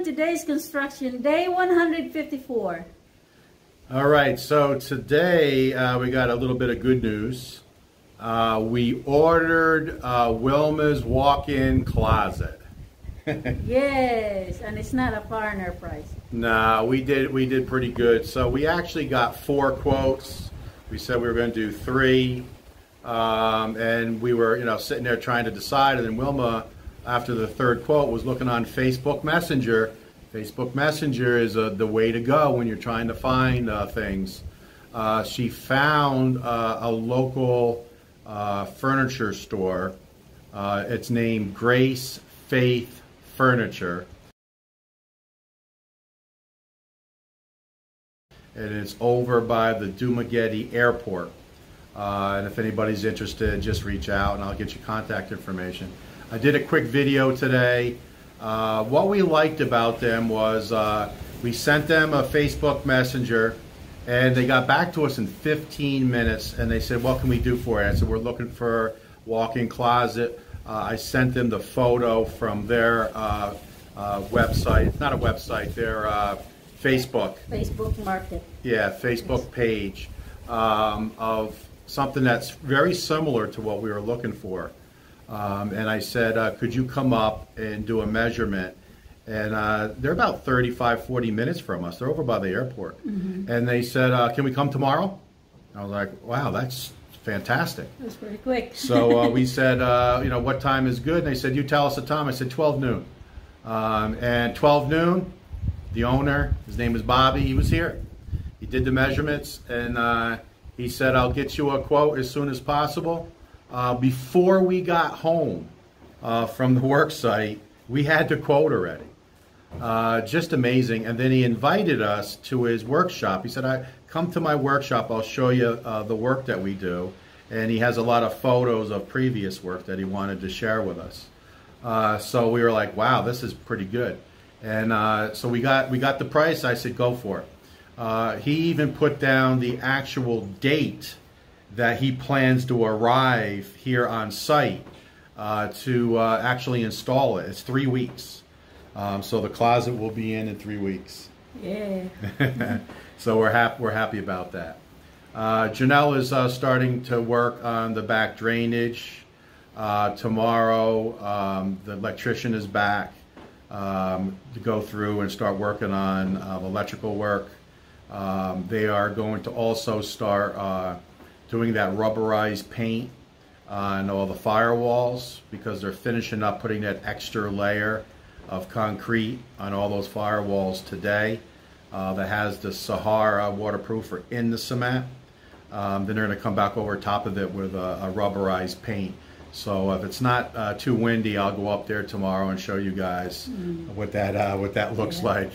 today's construction, day 154. All right, so today we got a little bit of good news. We ordered Wilma's walk-in closet. Yes, and it's not a foreigner price. Nah, we did pretty good. So we actually got 4 quotes. We said we were going to do 3, and we were, sitting there trying to decide. And then Wilma, after the 3rd quote, was looking on Facebook Messenger. Facebook Messenger is the way to go when you're trying to find things. She found a local furniture store. It's named Grace Faith Furniture. And it's over by the Dumaguete Airport. And if anybody's interested, just reach out and I'll get you contact information. I did a quick video today. What we liked about them was we sent them a Facebook Messenger and they got back to us in 15 minutes and they said, what can we do for you? I said, we're looking for a walk-in closet. I sent them the photo from their website. It's not a website, their Facebook Market. Yeah, Facebook page of something that's very similar to what we were looking for. And I said, could you come up and do a measurement? And they're about 35-40 minutes from us. They're over by the airport. Mm-hmm. And they said, can we come tomorrow? I was like, wow, that's fantastic. It was pretty quick. So we said, what time is good? And they said, you tell us the time. I said, 12 noon. And 12 noon, the owner, his name is Bobby, he was here. He did the measurements, and he said, I'll get you a quote as soon as possible. Before we got home from the work site, we had the quote already. Just amazing. And then he invited us to his workshop. He said, come to my workshop, I'll show you the work that we do. And he has a lot of photos of previous work that he wanted to share with us. So we were like, wow, this is pretty good. And so we got the price. I said, go for it. He even put down the actual date that he plans to arrive here on site to actually install it. It's 3 weeks. So the closet will be in 3 weeks. Yeah. So we're happy about that. Janelle is starting to work on the back drainage. Tomorrow the electrician is back to go through and start working on electrical work. They are going to also start doing that rubberized paint on all the firewalls because they're finishing up putting that extra layer of concrete on all those firewalls today that has the Sahara waterproofer in the cement. Then they're going to come back over top of it with a rubberized paint. So if it's not too windy, I'll go up there tomorrow and show you guys what that looks like.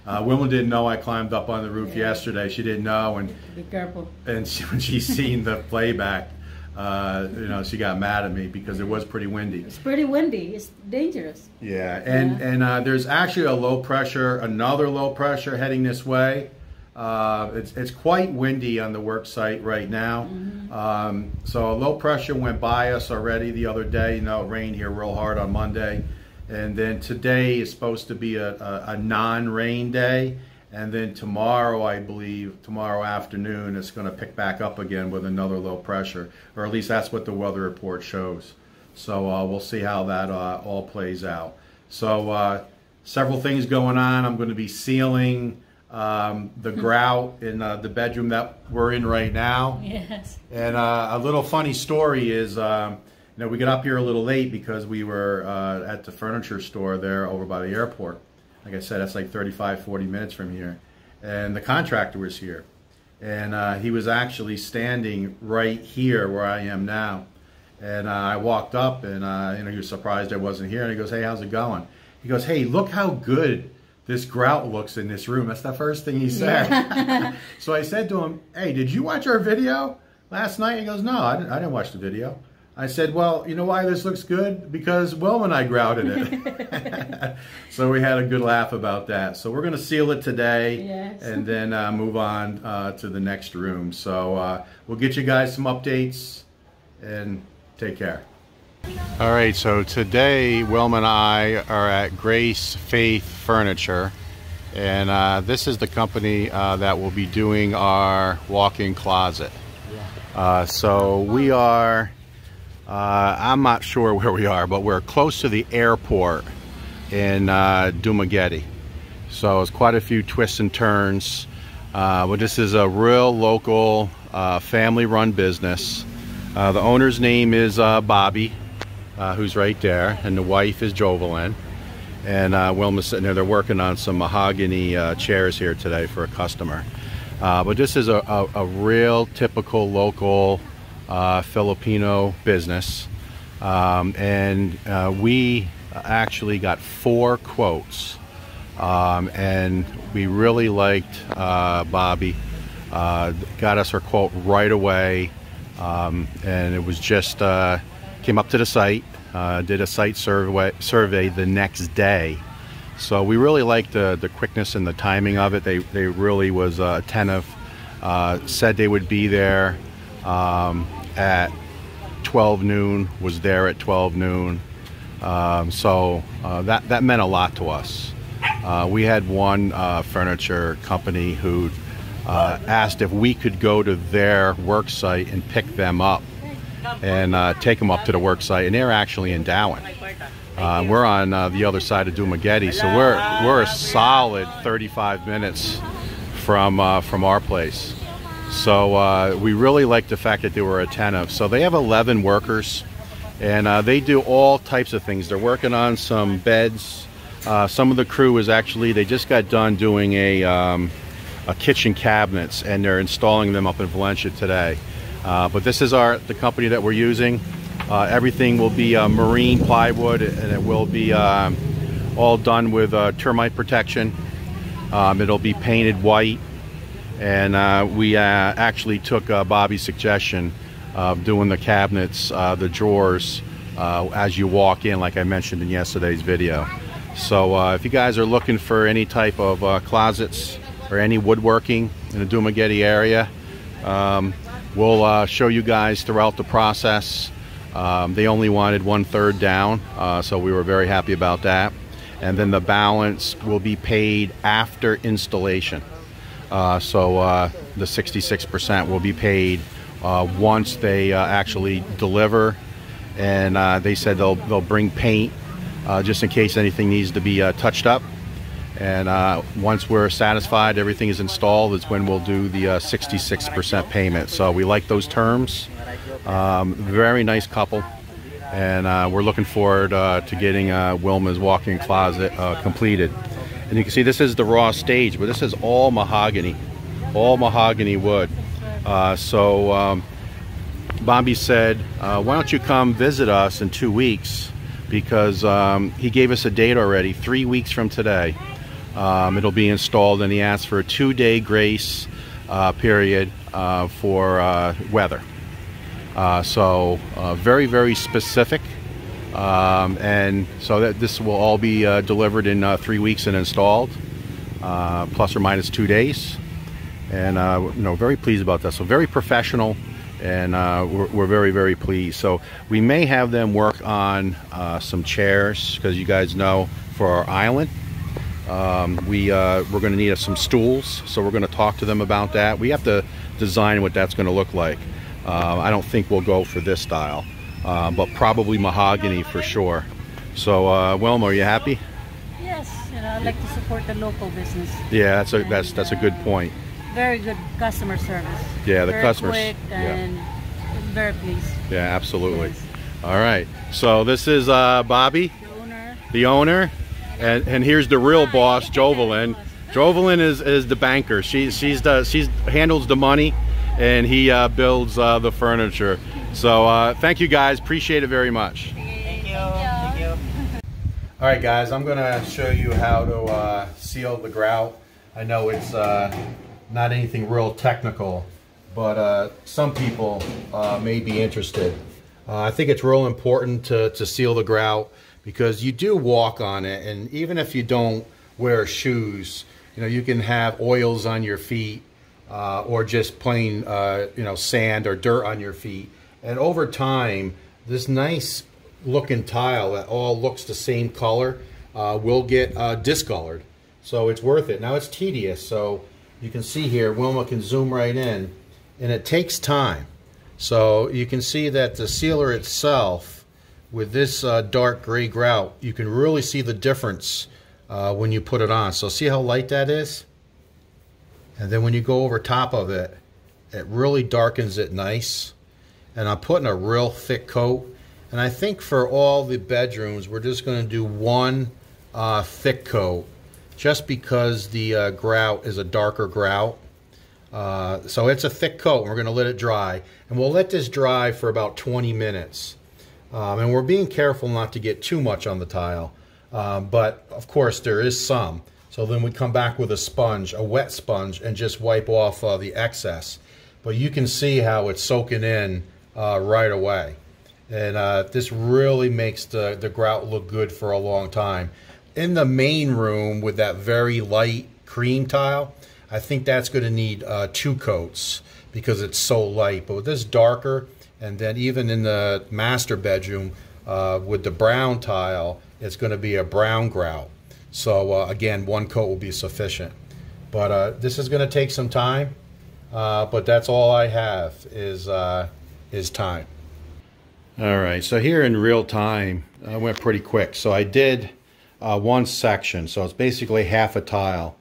Wilma didn't know I climbed up on the roof yesterday. She didn't know, and be careful. And when she seen the playback, she got mad at me because it was pretty windy. It's pretty windy. It's dangerous. Yeah, and there's actually another low pressure heading this way. It's quite windy on the work site right now. Mm-hmm. So a low pressure went by us already the other day. It rained here real hard on Monday. And then today is supposed to be a non-rain day. And then tomorrow, I believe, tomorrow afternoon, it's going to pick back up again with another low pressure. Or at least that's what the weather report shows. So we'll see how that all plays out. So several things going on. I'm going to be sealing the grout in the bedroom that we're in right now. Yes. And a little funny story is, we got up here a little late because we were at the furniture store there over by the airport. Like I said, that's like 35-40 minutes from here. And the contractor was here. And he was actually standing right here where I am now. And I walked up and he was surprised I wasn't here. And he goes, hey, how's it going? He goes, hey, look how good this grout looks in this room. That's the first thing he said. Yeah. So I said to him, hey, did you watch our video last night? He goes, no, I didn't watch the video. I said, well, you know why this looks good? Because Wilma and I grouted it. So we had a good laugh about that. So we're going to seal it today. Yes. And then move on to the next room. So we'll get you guys some updates and take care. All right, so today Wilma and I are at Grace Faith Furniture, and this is the company that will be doing our walk-in closet. So we are, I'm not sure where we are, but we're close to the airport in Dumaguete. So it's quite a few twists and turns, but this is a real local family-run business. The owner's name is Bobby, who's right there, and the wife is Jovelyn. And Wilma's sitting there. They're working on some mahogany chairs here today for a customer. But this is a real typical local Filipino business. And we actually got 4 quotes. And we really liked Bobby. Got us her quote right away. And it was just, came up to the site, did a site survey the next day. So we really liked the quickness and the timing of it. They really was attentive. Said they would be there at 12 noon, was there at 12 noon. So that meant a lot to us. We had one furniture company who asked if we could go to their work site and pick them up and take them up to the work site, and they're actually in Darwin. We're on the other side of Dumaguete, so we're a solid 35 minutes from our place. So we really like the fact that they were attentive. So they have 11 workers, and they do all types of things. They're working on some beds. Some of the crew is actually, they just got done doing a kitchen cabinets, and they're installing them up in Valencia today. But this is the company that we're using. Everything will be marine plywood, and it will be all done with termite protection. It'll be painted white, and we actually took Bobby's suggestion of doing the cabinets, the drawers, as you walk in, like I mentioned in yesterday's video. So if you guys are looking for any type of closets or any woodworking in the Dumaguete area, we'll show you guys throughout the process. They only wanted 1/3 down, so we were very happy about that. And then the balance will be paid after installation. So the 66% will be paid once they actually deliver. And they said they'll bring paint just in case anything needs to be touched up. And once we're satisfied everything is installed is when we'll do the 66% payment. So we like those terms. Very nice couple, and we're looking forward to getting Wilma's walk-in closet completed. And you can see this is the raw stage, but this is all mahogany wood. So Bobby said, why don't you come visit us in 2 weeks, because he gave us a date already, 3 weeks from today. It'll be installed, and he asked for a 2-day grace period for weather. So very, very specific, and so that this will all be delivered in 3 weeks and installed, plus or minus 2 days. And very pleased about that. So very professional, and we're very, very pleased. So we may have them work on some chairs, because you guys know, for our island. We're going to need some stools, so we're going to talk to them about that. We have to design what that's going to look like. I don't think we'll go for this style, but probably mahogany for sure. So Wilma, are you happy? Yes, I'd like to support the local business. Yeah, that's a good point. Very good customer service. Yeah, the very customers. Quick and very pleased. Yeah, absolutely. Yes. All right. So this is Bobby, the owner, and here's the real boss, Jovelyn. Jovelyn is the banker. She handles the money, and he builds the furniture. So thank you guys. Appreciate it very much. Thank you. Thank you. All right, guys. I'm gonna show you how to seal the grout. I know it's not anything real technical, but some people may be interested. I think it's real important to seal the grout, because you do walk on it, and even if you don't wear shoes, you can have oils on your feet, or just plain sand or dirt on your feet, and over time this nice looking tile that all looks the same color will get discolored. So it's worth it. Now it's tedious, so you can see here, Wilma can zoom right in, and it takes time. So you can see that the sealer itself, with this dark gray grout, you can really see the difference when you put it on. So see how light that is? And then when you go over top of it, it really darkens it nice. And I'm putting a real thick coat. And I think for all the bedrooms, we're just going to do one thick coat, just because the grout is a darker grout. So it's a thick coat, and we're going to let it dry. And we'll let this dry for about 20 minutes. And we're being careful not to get too much on the tile. But of course there is some. So then we come back with a sponge, a wet sponge, and just wipe off the excess. But you can see how it's soaking in right away. And this really makes the grout look good for a long time. In the main room with that very light cream tile, I think that's going to need 2 coats because it's so light. But with this darker, and then even in the master bedroom with the brown tile, it's going to be a brown grout. So again, 1 coat will be sufficient. But this is going to take some time. But that's all I have is time. All right, so here in real time, I went pretty quick. So I did one section, so it's basically half a tile.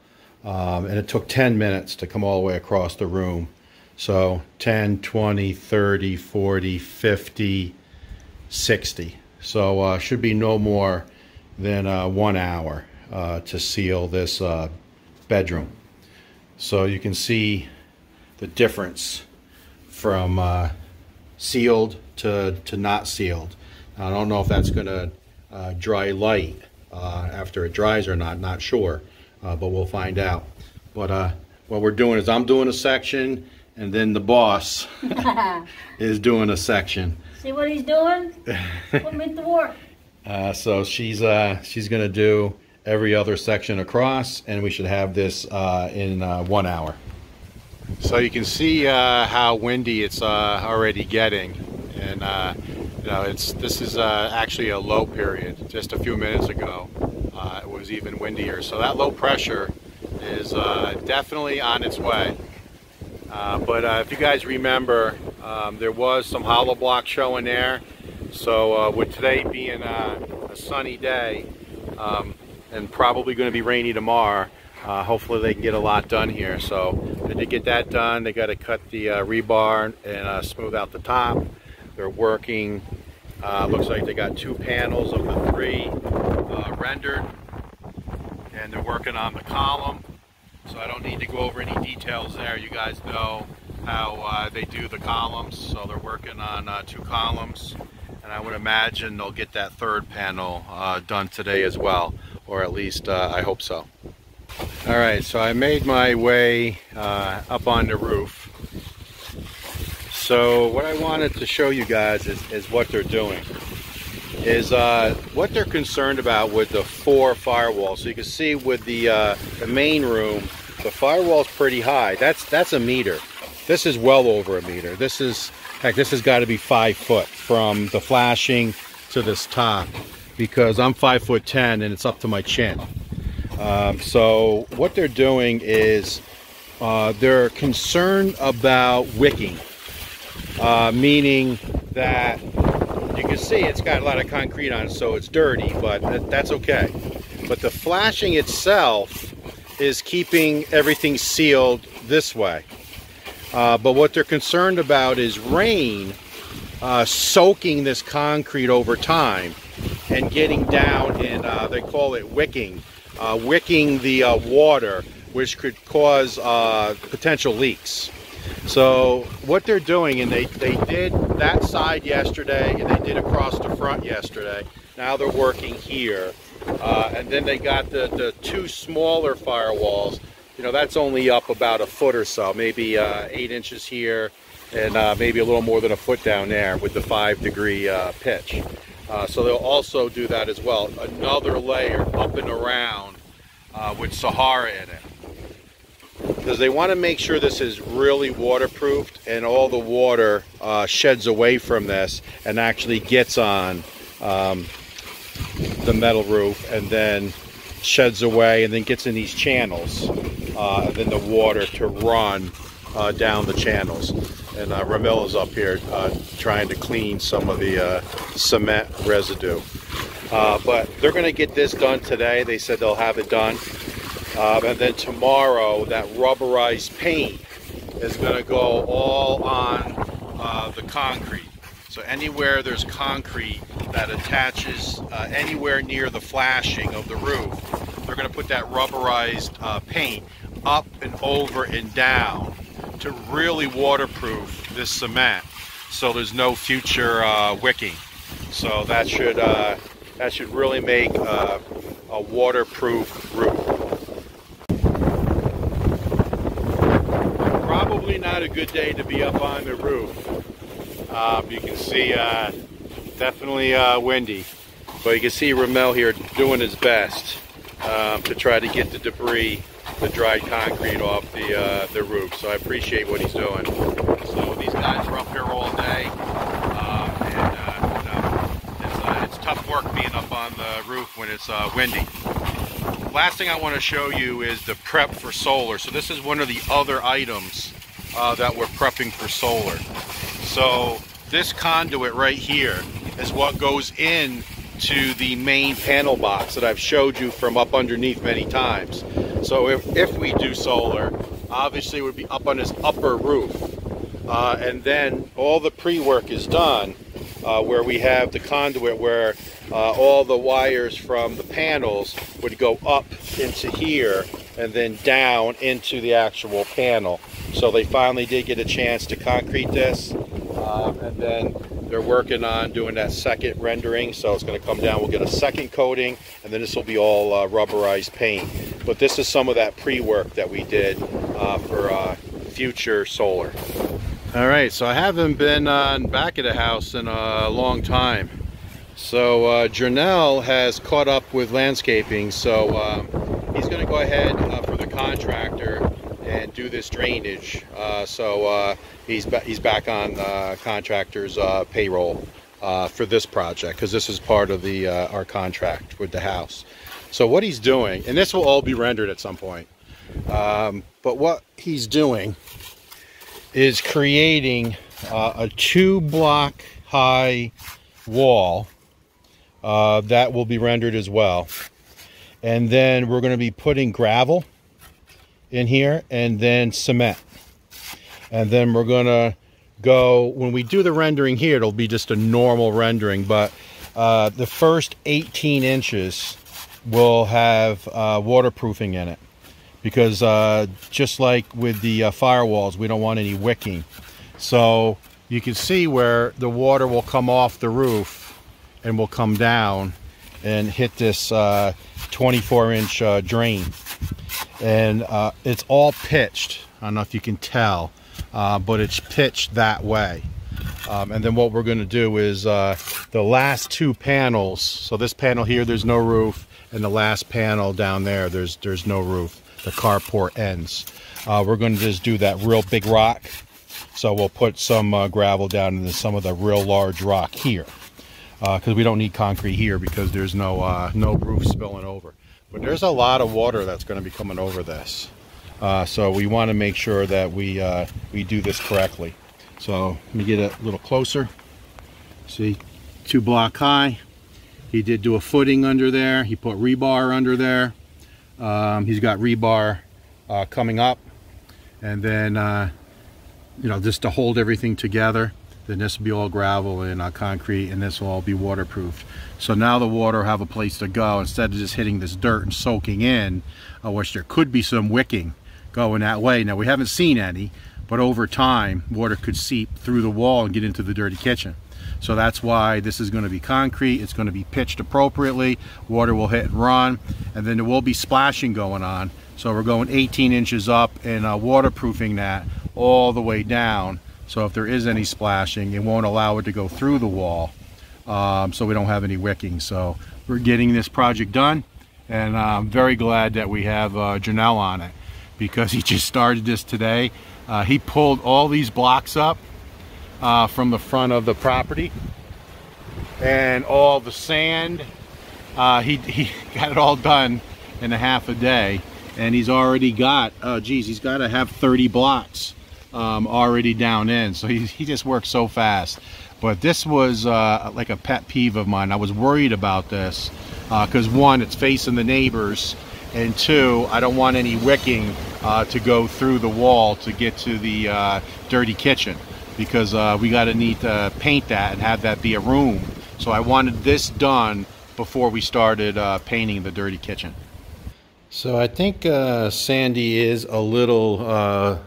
And it took 10 minutes to come all the way across the room. So 10, 20, 30, 40, 50, 60. So should be no more than 1 hour to seal this bedroom. So you can see the difference from sealed to not sealed. I don't know if that's going to dry light after it dries or not sure, but we'll find out. But what we're doing is I'm doing a section, and then the boss is doing a section. See what he's doing? Put him into work. So she's going to do every other section across, and we should have this in 1 hour. So you can see how windy it's already getting, and you know, this is actually a low period. Just a few minutes ago, it was even windier. So that low pressure is definitely on its way. But if you guys remember, there was some hollow block showing there. So with today being a sunny day and probably going to be rainy tomorrow, hopefully they can get a lot done here. So to get that done, they got to cut the rebar and smooth out the top. They're working, looks like they got 2 panels of the 3 rendered, and they're working on the column. So I don't need to go over any details there. You guys know how they do the columns. So they're working on 2 columns, and I would imagine they'll get that 3rd panel done today as well, or at least I hope so. All right, so I made my way up on the roof. So what I wanted to show you guys is what they're doing. Is what they're concerned about with the 4 firewalls. So you can see with the main room, the firewall's pretty high. That's a meter. This is well over a meter. This is, heck, this has got to be 5 foot from the flashing to this top, because I'm 5'10" and it's up to my chin. So what they're doing is they're concerned about wicking, meaning that you can see it's got a lot of concrete on it, so it's dirty, but that's okay. But the flashing itself is keeping everything sealed this way. But what they're concerned about is rain soaking this concrete over time and getting down in, they call it wicking. Wicking the water, which could cause potential leaks. So what they're doing, and they did that side yesterday, and they did across the front yesterday. Now they're working here, and then they got the 2 smaller firewalls. You know, that's only up about a foot or so, maybe 8 inches here, and maybe a little more than a foot down there with the 5-degree pitch. So they'll also do that as well. Another layer up and around with Sahara in it. Because they want to make sure this is really waterproofed and all the water sheds away from this and actually gets on the metal roof, and then sheds away and then gets in these channels, and then the water to run down the channels. And Ramil is up here trying to clean some of the cement residue. But they're going to get this done today. They said they'll have it done. And then tomorrow, that rubberized paint is going to go all on the concrete. So anywhere there's concrete that attaches anywhere near the flashing of the roof, they're going to put that rubberized paint up and over and down to really waterproof this cement, so there's no future wicking. So that should really make a waterproof roof. Probably not a good day to be up on the roof. You can see definitely windy, but you can see Ramil here doing his best to try to get the debris, the dried concrete off the roof. So I appreciate what he's doing. So these guys are up here all day, and it's tough work being up on the roof when it's windy. Last thing I want to show you is the prep for solar. So this is one of the other items that we're prepping for solar. So this conduit right here is what goes in to the main panel box that I've showed you from up underneath many times. So if we do solar, obviously it would be up on this upper roof. And then all the pre-work is done where we have the conduit where all the wires from the panels would go up into here and then down into the actual panel. So they finally did get a chance to concrete this, and then they're working on doing that second rendering. So it's going to come down, we'll get a second coating, and then this will be all rubberized paint. But this is some of that pre-work that we did for future solar. All right, so I haven't been back at the house in a long time. So Janelle has caught up with landscaping, so he's going to go ahead for the contractor and do this drainage. So he's back on the contractor's payroll for this project, because this is part of the our contract with the house. So what he's doing, and this will all be rendered at some point, but what he's doing is creating a 2-block high wall that will be rendered as well. And then we're going to be putting gravel in here and then cement. And then we're going to go, when we do the rendering here, it'll be just a normal rendering, but the first 18 inches will have waterproofing in it. Because just like with the firewalls, we don't want any wicking. So you can see where the water will come off the roof and will come down and hit this 24-inch drain. And it's all pitched. I don't know if you can tell, but it's pitched that way. And then what we're going to do is the last 2 panels. So this panel here, there's no roof, and the last panel down there, there's no roof. The carport ends. We're going to just do that real big rock. So we'll put some gravel down into some of the real large rock here, because we don't need concrete here because there's no roof spilling over. But there's a lot of water that's going to be coming over this. So we want to make sure that we do this correctly. So let me get a little closer. See, 2-block high. He did do a footing under there. He put rebar under there. He's got rebar coming up, and then you know, just to hold everything together. Then this will be all gravel and concrete, and this will all be waterproofed. So now the water will have a place to go instead of just hitting this dirt and soaking in, which there could be some wicking going that way. Now we haven't seen any, but over time water could seep through the wall and get into the dirty kitchen. So that's why this is going to be concrete. It's going to be pitched appropriately. Water will hit and run, and then there will be splashing going on. So we're going 18 inches up and waterproofing that all the way down. So if there is any splashing, it won't allow it to go through the wall. So we don't have any wicking. So we're getting this project done, and I'm very glad that we have Janelle on it, because he just started this today. He pulled all these blocks up from the front of the property, and all the sand. He got it all done in a half a day, and he's already got, oh geez, he's got to have 30 blocks already down in. So he just works so fast. But this was like a pet peeve of mine. I was worried about this because one, it's facing the neighbors, and two, I don't want any wicking to go through the wall to get to the dirty kitchen, because we got to need to paint that and have that be a room. So I wanted this done before we started painting the dirty kitchen. So I think Sandy is a little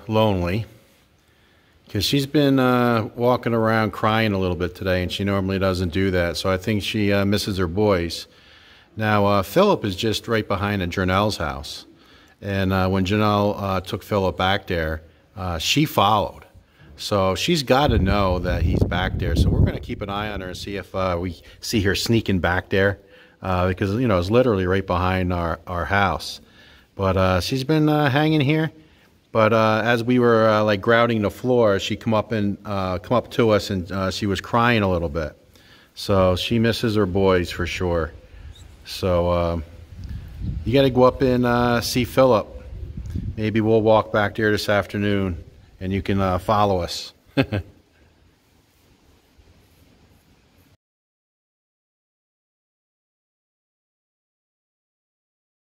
lonely, because she's been walking around crying a little bit today, and she normally doesn't do that. So I think she misses her boys. Now, Philip is just right behind Janelle's house. And when Janelle took Philip back there, she followed. So she's got to know that he's back there. So we're going to keep an eye on her and see if we see her sneaking back there. Because, you know, it's literally right behind our house. But she's been hanging here. But as we were like grouting the floor, she come up to us, and she was crying a little bit. So she misses her boys for sure. So you got to go up and see Philip. Maybe we'll walk back there this afternoon, and you can follow us.